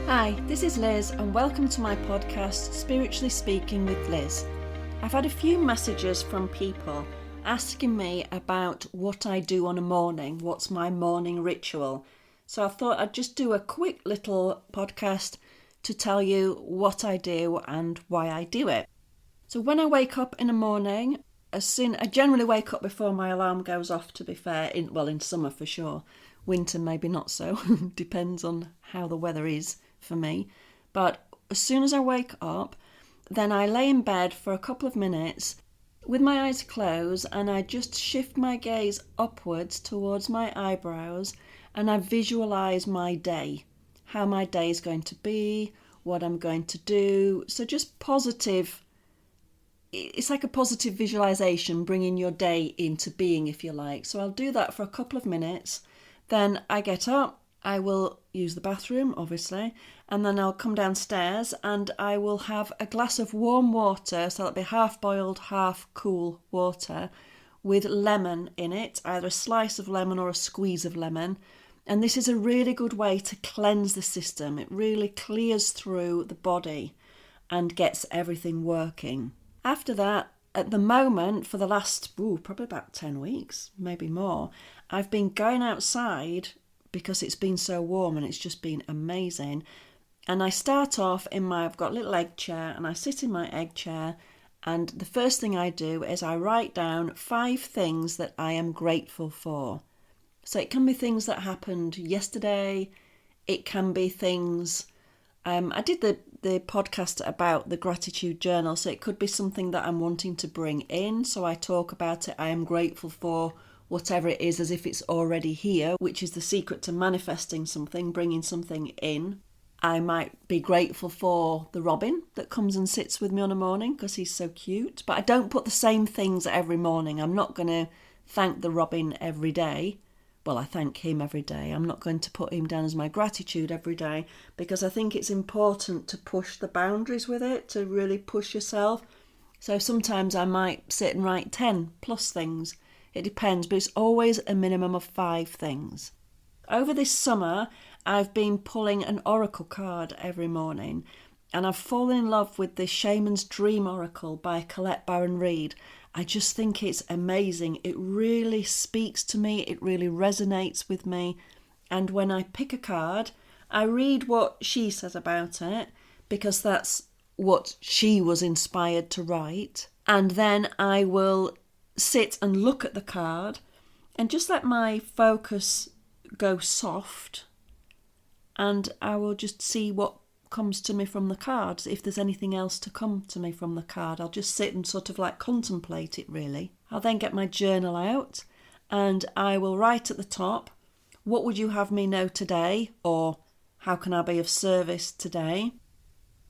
Hi, this is Liz and welcome to my podcast, Spiritually Speaking with Liz. I've had a few messages from people asking me about what I do on a morning, what's my morning ritual. So I thought I'd just do a quick little podcast to tell you what I do and why I do it. So when I wake up in the morning, I generally wake up before my alarm goes off, to be fair, in summer for sure. Winter maybe not so, depends on how the weather is for me. But as soon as I wake up, then I lay in bed for a couple of minutes with my eyes closed and I just shift my gaze upwards towards my eyebrows and I visualise my day, how my day is going to be, what I'm going to do. So just positive. It's like a positive visualization, bringing your day into being, if you like. So I'll do that for a couple of minutes. Then I get up, I will use the bathroom, obviously, and then I'll come downstairs and I will have a glass of warm water, so that'll be half boiled, half cool water, with lemon in it, either a slice of lemon or a squeeze of lemon. And this is a really good way to cleanse the system. It really clears through the body and gets everything working. After that, at the moment, for the last, probably about 10 weeks, maybe more, I've been going outside because it's been so warm and it's just been amazing. And I start off I've got a little egg chair and I sit in my egg chair and the first thing I do is I write down 5 things that I am grateful for. So it can be things that happened yesterday, it can be things... I did the podcast about the gratitude journal, so it could be something that I'm wanting to bring in. So I talk about it. I am grateful for whatever it is as if it's already here, which is the secret to manifesting something, bringing something in. I might be grateful for the robin that comes and sits with me on a morning because he's so cute. But I don't put the same things every morning. I'm not going to thank the robin every day. Well, I thank him every day. I'm not going to put him down as my gratitude every day because I think it's important to push the boundaries with it, to really push yourself. So sometimes I might sit and write 10 plus things. It depends, but it's always a minimum of 5 things. Over this summer, I've been pulling an oracle card every morning and I've fallen in love with the Shaman's Dream Oracle by Colette Baron Reid. I just think it's amazing. It really speaks to me. It really resonates with me. And when I pick a card, I read what she says about it because that's what she was inspired to write. And then I will sit and look at the card and just let my focus go soft. And I will just see what comes to me from the cards. If there's anything else to come to me from the card, I'll just sit and sort of like contemplate it really. I'll then get my journal out and I will write at the top, what would you have me know today? Or how can I be of service today?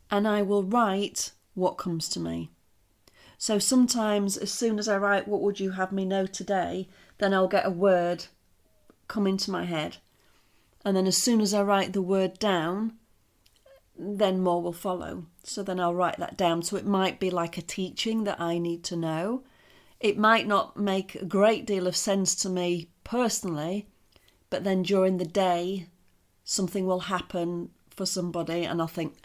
And I will write what comes to me. So sometimes as soon as I write, what would you have me know today? Then I'll get a word come into my head. And then as soon as I write the word down, then more will follow. So then I'll write that down. So it might be like a teaching that I need to know. It might not make a great deal of sense to me personally, but then during the day, something will happen for somebody and I'll think,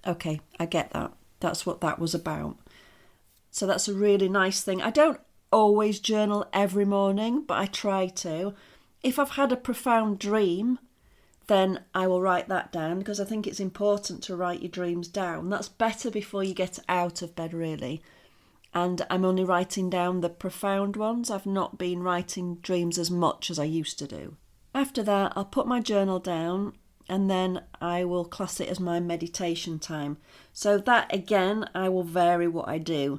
okay, I get that. That's what that was about. So that's a really nice thing. I don't always journal every morning, but I try to. If I've had a profound dream, then I will write that down because I think it's important to write your dreams down. That's better before you get out of bed, really. And I'm only writing down the profound ones. I've not been writing dreams as much as I used to do. After that, I'll put my journal down and then I will class it as my meditation time. So that, again, I will vary what I do.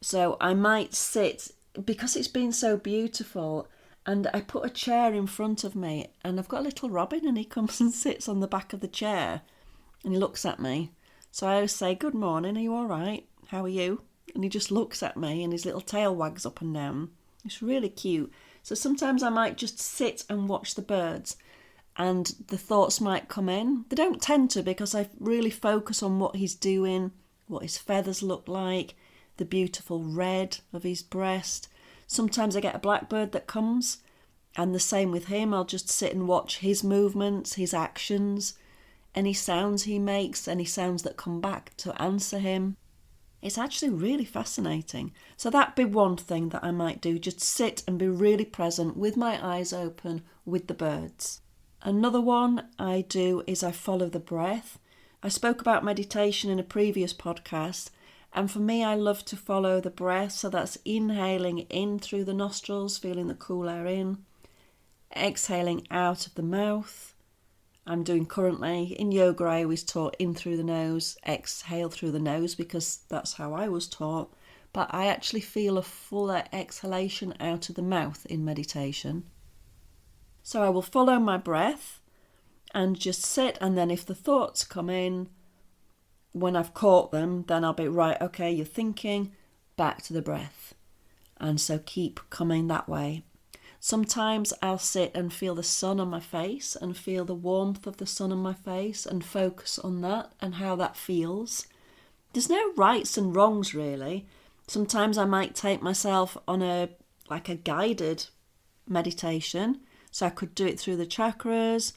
So I might sit, because it's been so beautiful, and I put a chair in front of me and I've got a little robin and he comes and sits on the back of the chair and he looks at me. So I always say, good morning, are you all right? How are you? And he just looks at me and his little tail wags up and down. It's really cute. So sometimes I might just sit and watch the birds and the thoughts might come in. They don't tend to because I really focus on what he's doing, what his feathers look like, the beautiful red of his breast. Sometimes I get a blackbird that comes and the same with him. I'll just sit and watch his movements, his actions. any sounds he makes, any sounds that come back to answer him. It's actually really fascinating. So that'd be one thing that I might do, just sit and be really present with my eyes open with the birds. Another one I do is I follow the breath. I spoke about meditation in a previous podcast, and for me I love to follow the breath. So that's inhaling in through the nostrils, feeling the cool air in, exhaling out of the mouth. I'm doing currently, in yoga I always taught in through the nose, exhale through the nose because that's how I was taught. But I actually feel a fuller exhalation out of the mouth in meditation. So I will follow my breath and just sit, and then if the thoughts come in, when I've caught them, then I'll be right, okay, you're thinking, back to the breath. And so keep coming that way. Sometimes I'll sit and feel the sun on my face and feel the warmth of the sun on my face and focus on that and how that feels. There's no rights and wrongs really. Sometimes I might take myself on a guided meditation. So I could do it through the chakras,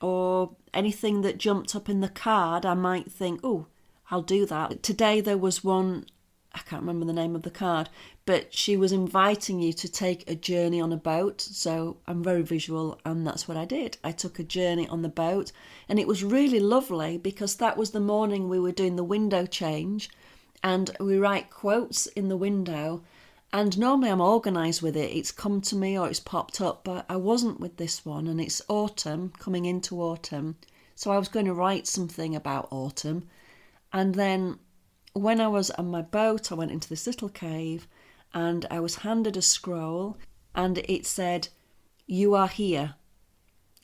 or anything that jumped up in the card, I might think, oh, I'll do that. Today there was one, I can't remember the name of the card, but she was inviting you to take a journey on a boat. So I'm very visual, and that's what I did. I took a journey on the boat, and it was really lovely because that was the morning we were doing the window change, and we write quotes in the window. And normally I'm organised with it. It's come to me or it's popped up, but I wasn't with this one, and it's autumn, coming into autumn. So I was going to write something about autumn. And then when I was on my boat, I went into this little cave and I was handed a scroll and it said, "You are here."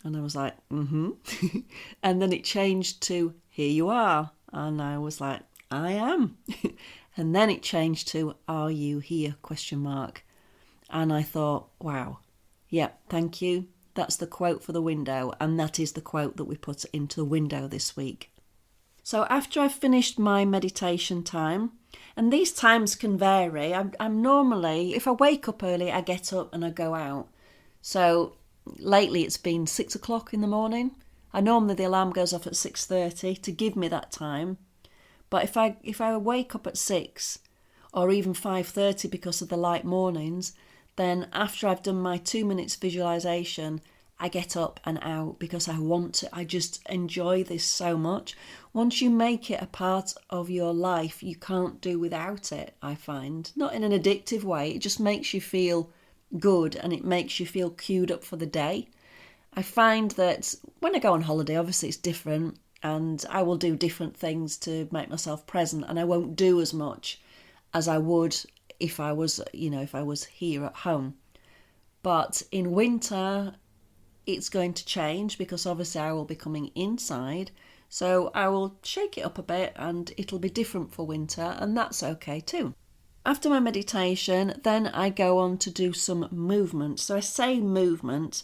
And I was like, mm-hmm. And then it changed to, "Here you are." And I was like, I am. And then it changed to, "Are you here?" ? And I thought, wow, yeah, thank you. That's the quote for the window. And that is the quote that we put into the window this week. So after I've finished my meditation time, and these times can vary, I'm normally, if I wake up early, I get up and I go out. So lately it's been 6 o'clock in the morning. Normally the alarm goes off at 6:30 to give me that time. But if I wake up at 6 or even 5:30 because of the light mornings, then after I've done my 2 minutes visualization, I get up and out because I want to. I just enjoy this so much. Once you make it a part of your life, you can't do without it, I find. Not in an addictive way, it just makes you feel good and it makes you feel queued up for the day. I find that when I go on holiday, obviously it's different, and I will do different things to make myself present, and I won't do as much as I would if I was here at home. But in winter, it's going to change because obviously I will be coming inside. So I will shake it up a bit and it'll be different for winter, and that's okay too. After my meditation, then I go on to do some movement. So I say movement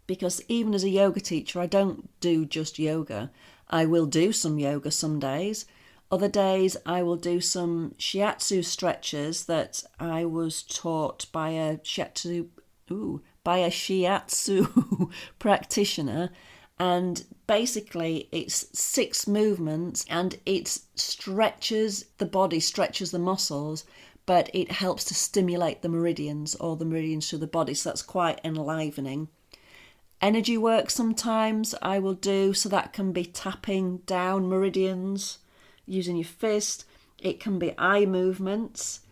because even as a yoga teacher, I don't do just yoga. I will do some yoga some days. Other days I will do some shiatsu stretches that I was taught by a shiatsu practitioner. And basically it's 6 movements and it stretches the body, stretches the muscles, but it helps to stimulate the meridians through the body. So that's quite enlivening. Energy work sometimes I will do, so that can be tapping down meridians using your fist. It can be eye movements,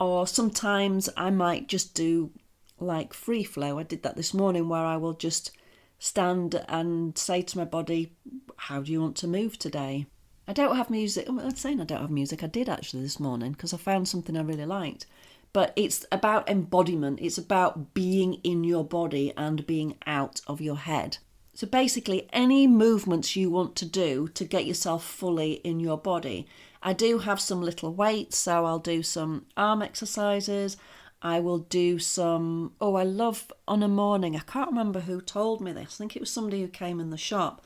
or sometimes I might just do like free flow. I did that this morning where I will just stand and say to my body, how do you want to move today? I don't have music. I'm saying I don't have music. I did actually this morning because I found something I really liked. But it's about embodiment. It's about being in your body and being out of your head. So basically, any movements you want to do to get yourself fully in your body. I do have some little weights, so I'll do some arm exercises. I will do some, I love on a morning, I can't remember who told me this. I think it was somebody who came in the shop.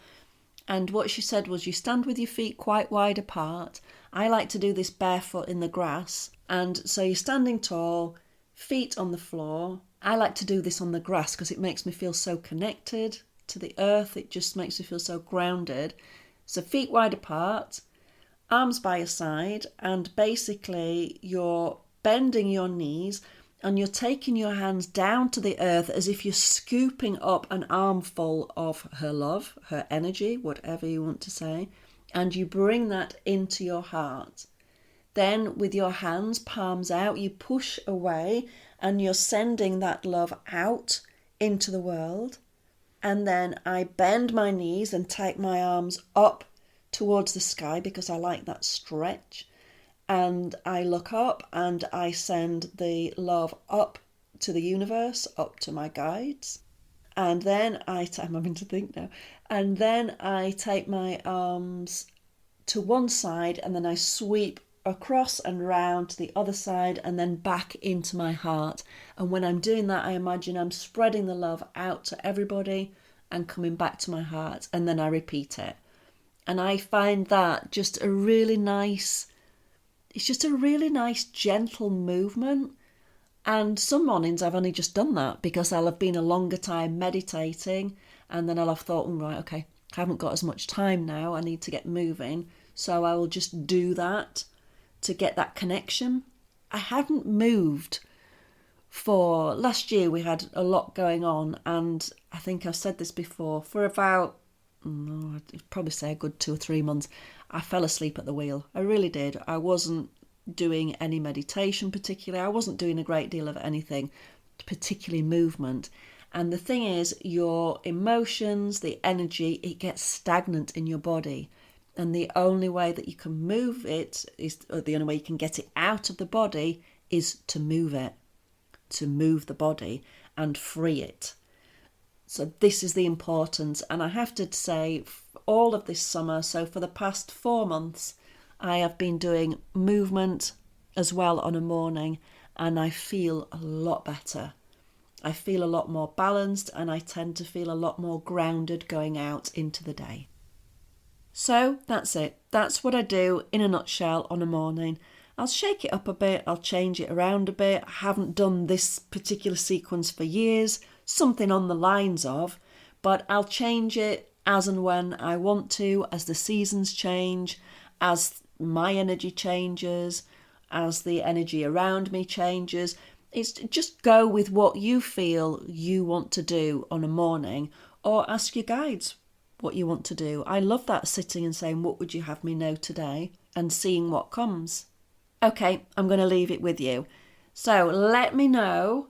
And what she said was you stand with your feet quite wide apart. I like to do this barefoot in the grass. And so you're standing tall, feet on the floor. I like to do this on the grass because it makes me feel so connected to the earth. It just makes me feel so grounded. So feet wide apart, arms by your side, and basically you're bending your knees and you're taking your hands down to the earth as if you're scooping up an armful of her love, her energy, whatever you want to say, and you bring that into your heart. Then with your hands, palms out, you push away and you're sending that love out into the world. And then I bend my knees and take my arms up towards the sky because I like that stretch. And I look up and I send the love up to the universe, up to my guides. And then I'm having to think now. And then I take my arms to one side and then I sweep across and round to the other side and then back into my heart. And when I'm doing that, I imagine I'm spreading the love out to everybody and coming back to my heart, and then I repeat it. And I find that just a really nice, it's just a really nice gentle movement. And some mornings I've only just done that because I'll have been a longer time meditating and then I'll have thought, right, okay, I haven't got as much time now, I need to get moving. So I will just do that to get that connection. I hadn't moved for last year. We had a lot going on, and I think I've said this before, for about I'd probably say a good 2 or 3 months I fell asleep at the wheel. I really did. I wasn't doing any meditation particularly. I wasn't doing a great deal of anything, particularly movement. And the thing is, your emotions, the energy, it gets stagnant in your body. And the only way that you can move it or the only way you can get it out of the body is to move it, to move the body and free it. So this is the importance. And I have to say, all of this summer, so for the past 4 months, I have been doing movement as well on a morning, and I feel a lot better. I feel a lot more balanced, and I tend to feel a lot more grounded going out into the day. So that's it. That's what I do in a nutshell on a morning. I'll shake it up a bit. I'll change it around a bit. I haven't done this particular sequence for years, something on the lines of, but I'll change it as and when I want to, as the seasons change, as my energy changes, as the energy around me changes. It's just go with what you feel you want to do on a morning, or ask your guides what you want to do. I love that, sitting and saying, what would you have me know today? And seeing what comes. Okay, I'm going to leave it with you. So let me know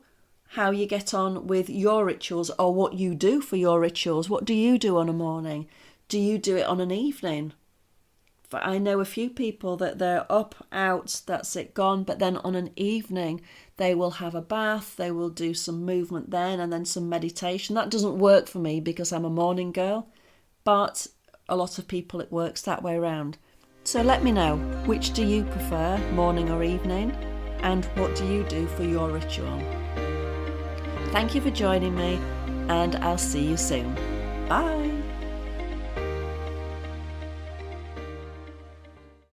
how you get on with your rituals, or what you do for your rituals. What do you do on a morning? Do you do it on an evening? I know a few people that they're up, out, that's it, gone, but then on an evening they will have a bath, they will do some movement then, and then some meditation. That doesn't work for me because I'm a morning girl, but a lot of people it works that way around. So let me know, which do you prefer, morning or evening, and what do you do for your ritual? Thank you for joining me, and I'll see you soon. Bye.